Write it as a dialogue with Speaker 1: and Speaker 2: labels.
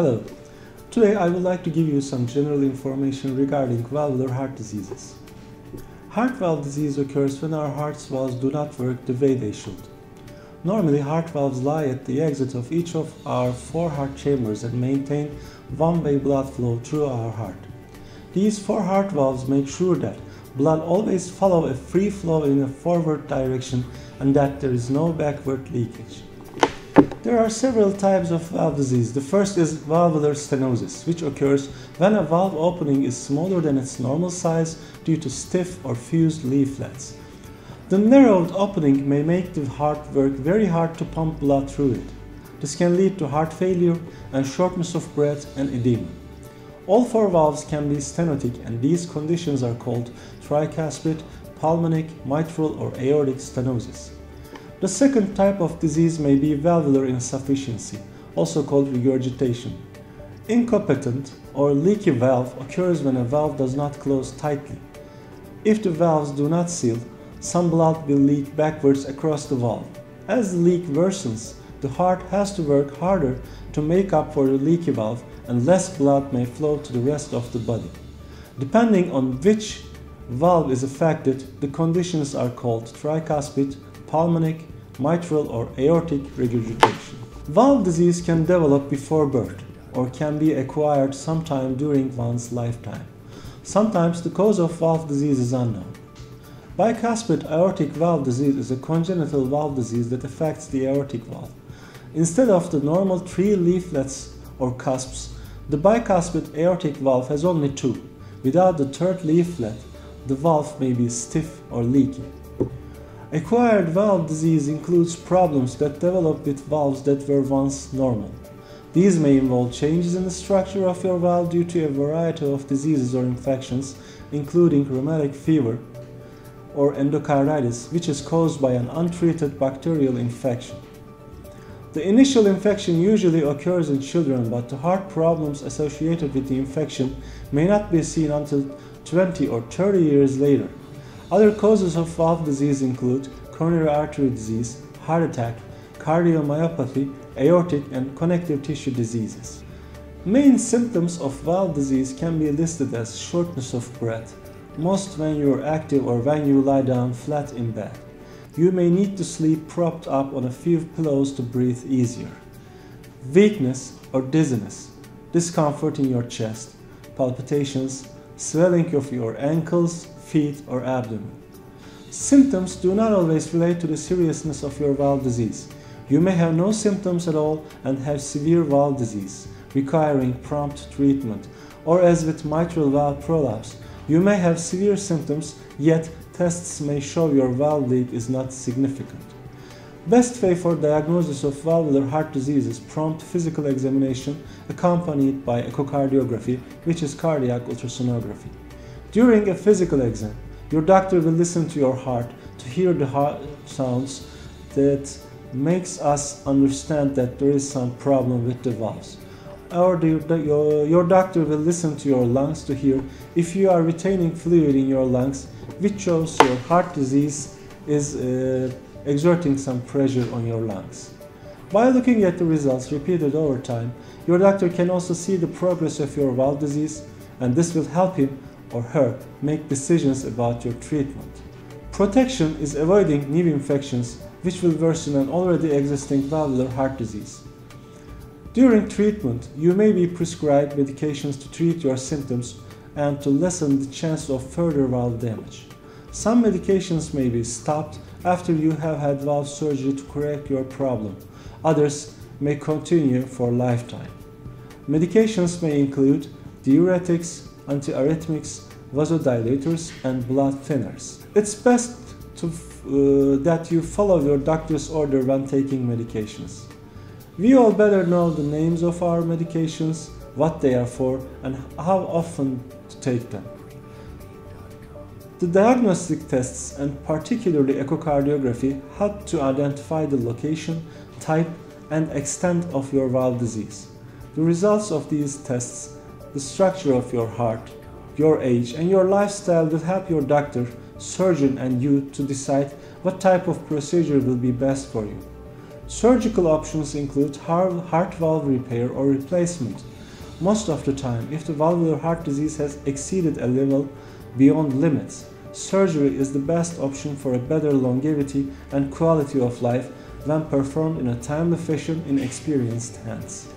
Speaker 1: Hello, today I would like to give you some general information regarding valvular heart diseases. Heart valve disease occurs when our heart valves do not work the way they should. Normally, heart valves lie at the exit of each of our 4 heart chambers and maintain one-way blood flow through our heart. These 4 heart valves make sure that blood always follows a free flow in a forward direction and that there is no backward leakage. There are several types of valve disease. The first is valvular stenosis, which occurs when a valve opening is smaller than its normal size due to stiff or fused leaflets. The narrowed opening may make the heart work very hard to pump blood through it. This can lead to heart failure and shortness of breath and edema. All 4 valves can be stenotic, and these conditions are called tricuspid, pulmonic, mitral or aortic stenosis. The second type of disease may be valvular insufficiency, also called regurgitation. Incompetent or leaky valve occurs when a valve does not close tightly. If the valves do not seal, some blood will leak backwards across the valve. As the leak worsens, the heart has to work harder to make up for the leaky valve, and less blood may flow to the rest of the body. Depending on which valve is affected, the conditions are called tricuspid, pulmonic, mitral or aortic regurgitation. Valve disease can develop before birth or can be acquired sometime during one's lifetime. Sometimes the cause of valve disease is unknown. Bicuspid aortic valve disease is a congenital valve disease that affects the aortic valve. Instead of the normal 3 leaflets or cusps, the bicuspid aortic valve has only 2. Without the 3rd leaflet, the valve may be stiff or leaky. Acquired valve disease includes problems that develop with valves that were once normal. These may involve changes in the structure of your valve due to a variety of diseases or infections, including rheumatic fever or endocarditis, which is caused by an untreated bacterial infection. The initial infection usually occurs in children, but the heart problems associated with the infection may not be seen until 20 or 30 years later. Other causes of valve disease include coronary artery disease, heart attack, cardiomyopathy, aortic and connective tissue diseases. Main symptoms of valve disease can be listed as shortness of breath, most when you are active or when you lie down flat in bed. You may need to sleep propped up on a few pillows to breathe easier. Weakness or dizziness, discomfort in your chest, palpitations, swelling of your ankles, feet or abdomen. Symptoms do not always relate to the seriousness of your valve disease. You may have no symptoms at all and have severe valve disease, requiring prompt treatment. Or as with mitral valve prolapse, you may have severe symptoms, yet tests may show your valve leak is not significant. Best way for diagnosis of valvular heart disease is prompt physical examination accompanied by echocardiography, which is cardiac ultrasonography. During a physical exam, your doctor will listen to your heart to hear the heart sounds that makes us understand that there is some problem with the valves. Or your doctor will listen to your lungs to hear if you are retaining fluid in your lungs, which shows your heart disease is exerting some pressure on your lungs. By looking at the results repeated over time, your doctor can also see the progress of your valve disease, and this will help him or her make decisions about your treatment. Protection is avoiding new infections which will worsen an already existing valvular heart disease. During treatment, you may be prescribed medications to treat your symptoms and to lessen the chance of further valve damage. Some medications may be stopped after you have had valve surgery to correct your problem. Others may continue for a lifetime. Medications may include diuretics, antiarrhythmics, vasodilators, and blood thinners. It's best that you follow your doctor's order when taking medications. We all better know the names of our medications, what they are for, and how often to take them. The diagnostic tests, and particularly echocardiography, help to identify the location, type, and extent of your valve disease. The results of these tests, the structure of your heart, your age, and your lifestyle will help your doctor, surgeon, and you to decide what type of procedure will be best for you. Surgical options include heart valve repair or replacement. Most of the time, if the valvular heart disease has exceeded a level beyond limits, surgery is the best option for a better longevity and quality of life when performed in a timely fashion in experienced hands.